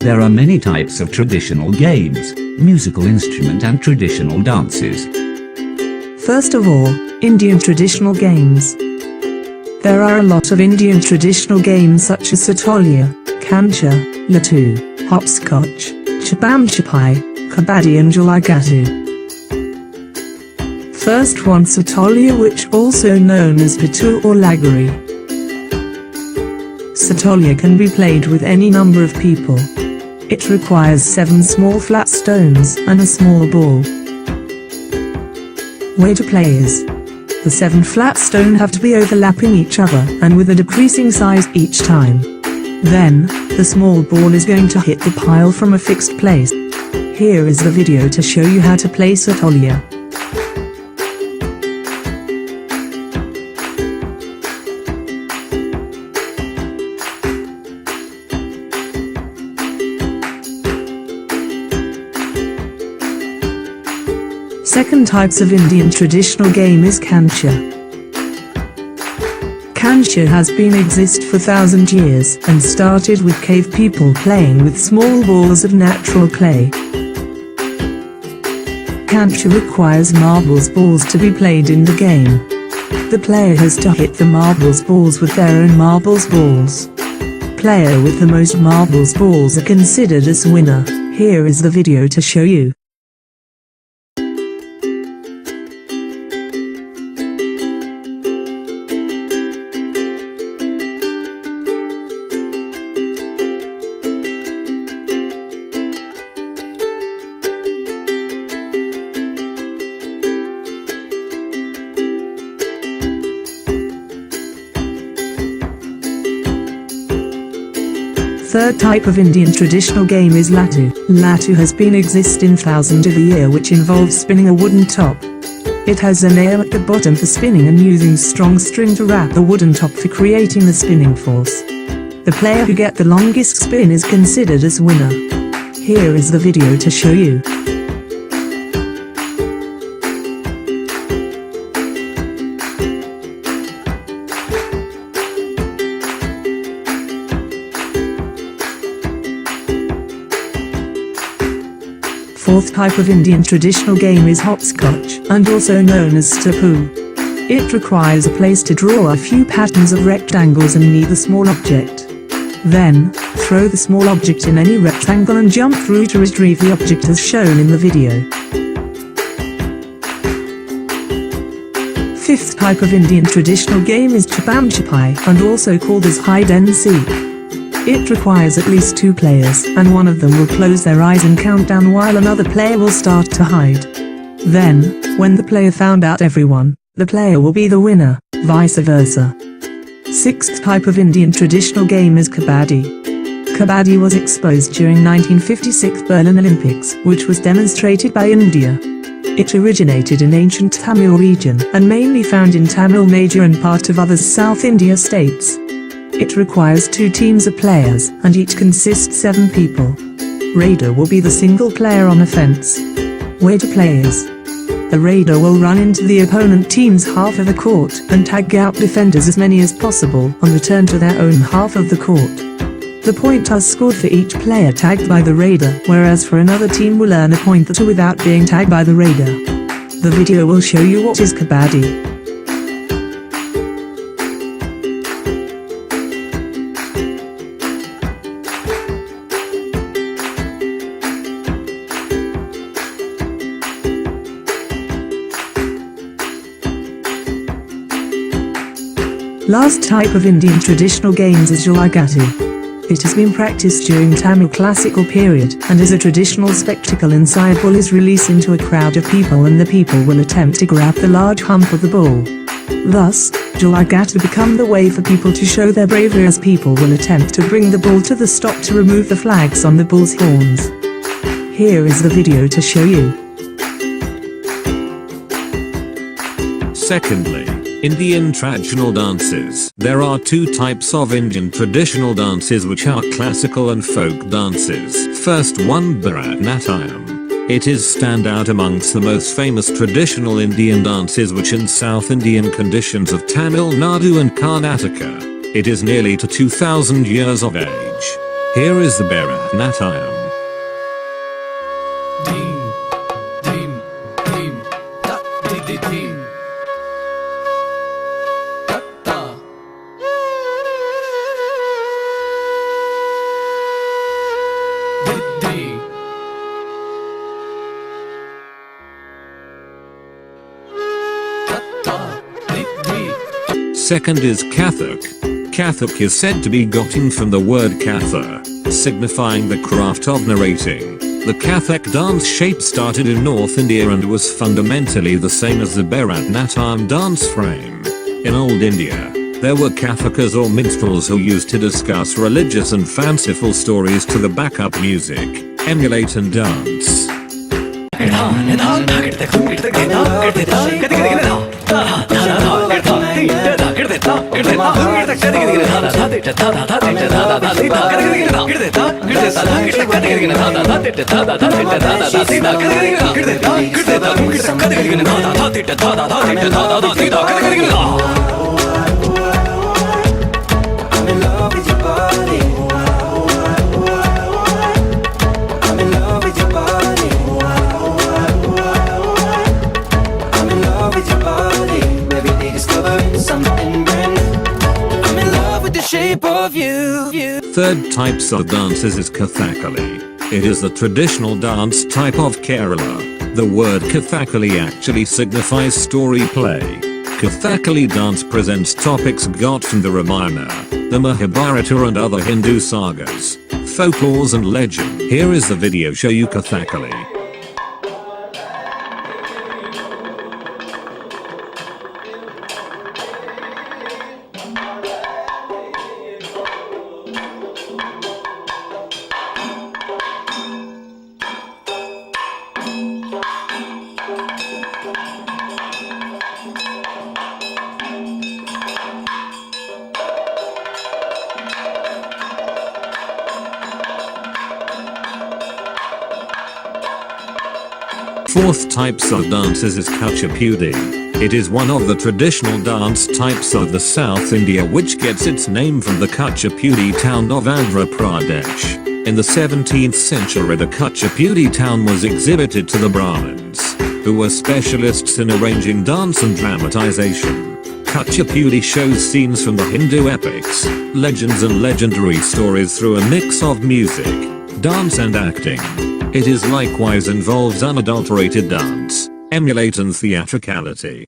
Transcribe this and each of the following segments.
There are many types of traditional games, musical instrument and traditional dances. First of all, Indian traditional games. There are a lot of Indian traditional games such as Satolia, Kancha, Lattu, Hopscotch, Chapam Chapai, Kabaddi and Julagattu. First one, Satolia, which also known as Pittu or Lagori. Satolia can be played with any number of people. It requires 7 small flat stones and a small ball. Way to play is: the 7 flat stones have to be overlapping each other and with a decreasing size each time. Then, the small ball is going to hit the pile from a fixed place. Here is the video to show you how to play Satolia. Second types of Indian traditional game is Kancha. Kancha has been exist for 1,000 years and started with cave people playing with small balls of natural clay. Kancha requires marbles balls to be played in the game. The player has to hit the marbles balls with their own marbles balls. Player with the most marbles balls are considered as winner. Here is the video to show you. Third type of Indian traditional game is Lattu. Lattu has been exist in thousands of a year, which involves spinning a wooden top. It has an air at the bottom for spinning and using strong string to wrap the wooden top for creating the spinning force. The player who gets the longest spin is considered as winner. Here is the video to show you. Fourth type of Indian traditional game is hopscotch, and also known as tapu. It requires a place to draw a few patterns of rectangles and near the small object. Then, throw the small object in any rectangle and jump through to retrieve the object as shown in the video. Fifth type of Indian traditional game is Chapam Chapai, and also called as hide and seek. It requires at least 2 players, and one of them will close their eyes and count down while another player will start to hide. Then, when the player found out everyone, the player will be the winner, vice versa. Sixth type of Indian traditional game is Kabaddi. Kabaddi was exposed during 1956 Berlin Olympics, which was demonstrated by India. It originated in ancient Tamil region and mainly found in Tamil Nadu and part of other South India states. It requires 2 teams of players, and each consists 7 people. Raider will be the single player on a fence. Way to play is: the raider will run into the opponent team's half of the court and tag out defenders as many as possible and return to their own half of the court. The point are scored for each player tagged by the raider, whereas for another team will earn a point or 2 without being tagged by the raider. The video will show you what is Kabaddi. Last type of Indian traditional games is Julagattu. It has been practiced during Tamil classical period and is a traditional spectacle. Inside bull is released into a crowd of people and the people will attempt to grab the large hump of the bull. Thus, Julagattu become the way for people to show their bravery, as people will attempt to bring the bull to the stop to remove the flags on the bull's horns. Here is the video to show you. Secondly, Indian traditional dances. There are 2 types of Indian traditional dances, which are classical and folk dances. First one, Bharatanatyam. It is stand out amongst the most famous traditional Indian dances, which in South Indian conditions of Tamil Nadu and Karnataka. It is nearly to 2000 years of age. Here is the Bharatanatyam. Second is Kathak. Kathak is said to be gotten from the word katha, signifying the craft of narrating. The Kathak dance shape started in North India and was fundamentally the same as the Bharatanatyam dance frame. In Old India, there were Kathakas or minstrels who used to discuss religious and fanciful stories to the backup music, emulate and dance. Third types of dances is Kathakali. It is the traditional dance type of Kerala. The word Kathakali actually signifies story play. Kathakali dance presents topics got from the Ramayana, the Mahabharata and other Hindu sagas, folklores and legend. Here is the video show you Kathakali. Fourth types of dances is Kuchipudi. It is one of the traditional dance types of the South India which gets its name from the Kuchipudi town of Andhra Pradesh. In the 17th century the Kuchipudi town was exhibited to the Brahmins, who were specialists in arranging dance and dramatization. Kuchipudi shows scenes from the Hindu epics, legends and legendary stories through a mix of music, dance and acting. It is likewise involves unadulterated dance, emulate and theatricality.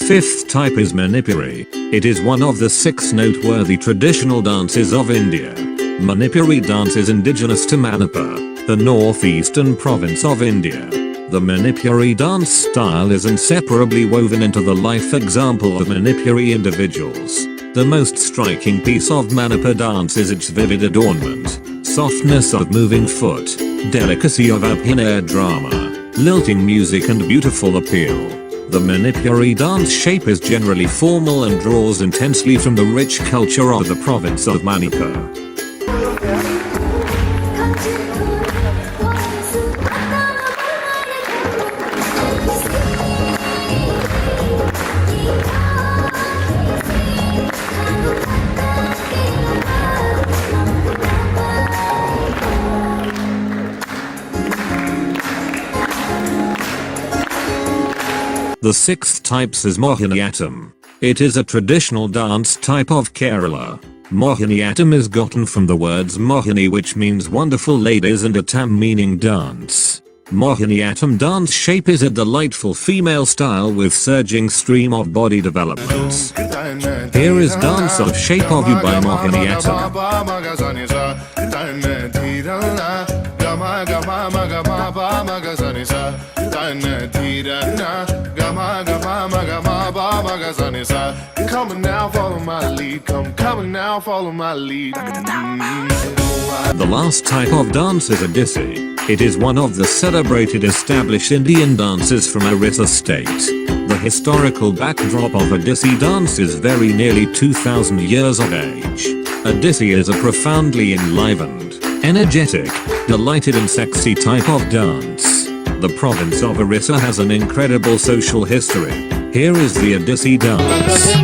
Fifth type is Manipuri. It is one of the 6 noteworthy traditional dances of India. Manipuri dance is indigenous to Manipur, the northeastern province of India. The Manipuri dance style is inseparably woven into the life example of Manipuri individuals. The most striking piece of Manipur dance is its vivid adornment, softness of moving foot, delicacy of Abhinaya drama, lilting music and beautiful appeal. The Manipuri dance shape is generally formal and draws intensely from the rich culture of the province of Manipur. The 6th types is Mohiniyattam. It is a traditional dance type of Kerala. Mohiniyattam is gotten from the words Mohini which means wonderful ladies and Attam meaning dance. Mohiniyattam dance shape is a delightful female style with surging stream of body developments. Here is Dance of Shape of You by Mohiniyattam. Come on now, follow my lead. Come on now, follow my lead. The last type of dance is Odissi. It is one of the celebrated established Indian dances from Orissa state. The historical backdrop of Odissi dance is very nearly 2000 years of age. Odissi is a profoundly enlivened, energetic, delighted and sexy type of dance. The province of Orissa has an incredible social history. Here is the Odissi dance.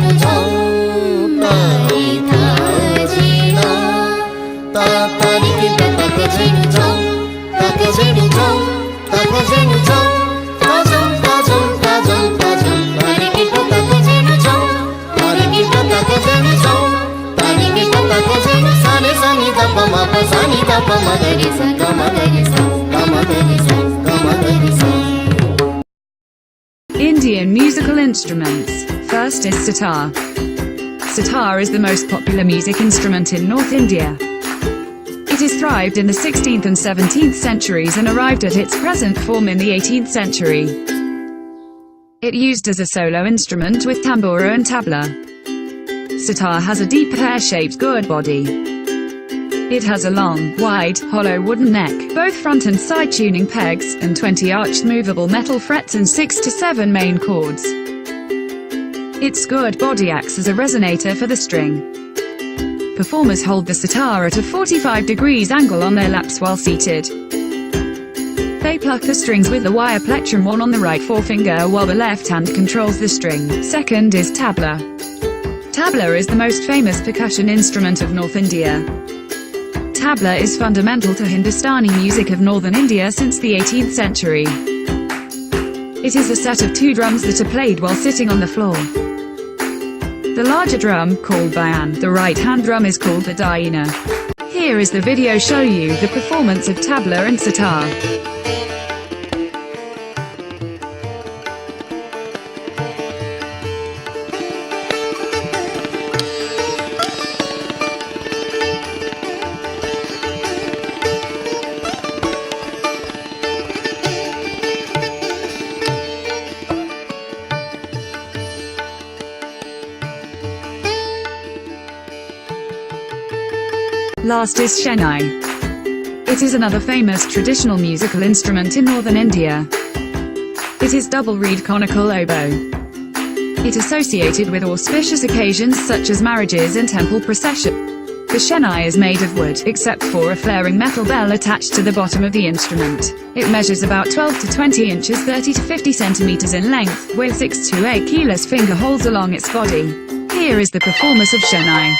Indian musical instruments. First is sitar. Sitar is the most popular music instrument in North India. It has thrived in the 16th and 17th centuries and arrived at its present form in the 18th century. It used as a solo instrument with tambura and tabla. Sitar has a deep pear-shaped gourd body. It has a long, wide, hollow wooden neck, both front and side tuning pegs, and 20 arched movable metal frets and 6 to 7 main chords. Its gourd body acts as a resonator for the string. Performers hold the sitar at a 45 degrees angle on their laps while seated. They pluck the strings with the wire plectrum one on the right forefinger while the left hand controls the string. Second is tabla. Tabla is the most famous percussion instrument of North India. Tabla is fundamental to Hindustani music of northern India since the 18th century. It is a set of 2 drums that are played while sitting on the floor. The larger drum, called bayan, the right-hand drum is called the daina. Here is the video show you the performance of tabla and sitar. Last is Shehnai. It is another famous traditional musical instrument in northern India. It is double-reed conical oboe. It associated with auspicious occasions such as marriages and temple procession. The shehnai is made of wood, except for a flaring metal bell attached to the bottom of the instrument. It measures about 12 to 20 inches 30 to 50 centimeters in length, with 6 to 8 keyless finger holes along its body. Here is the performance of shehnai.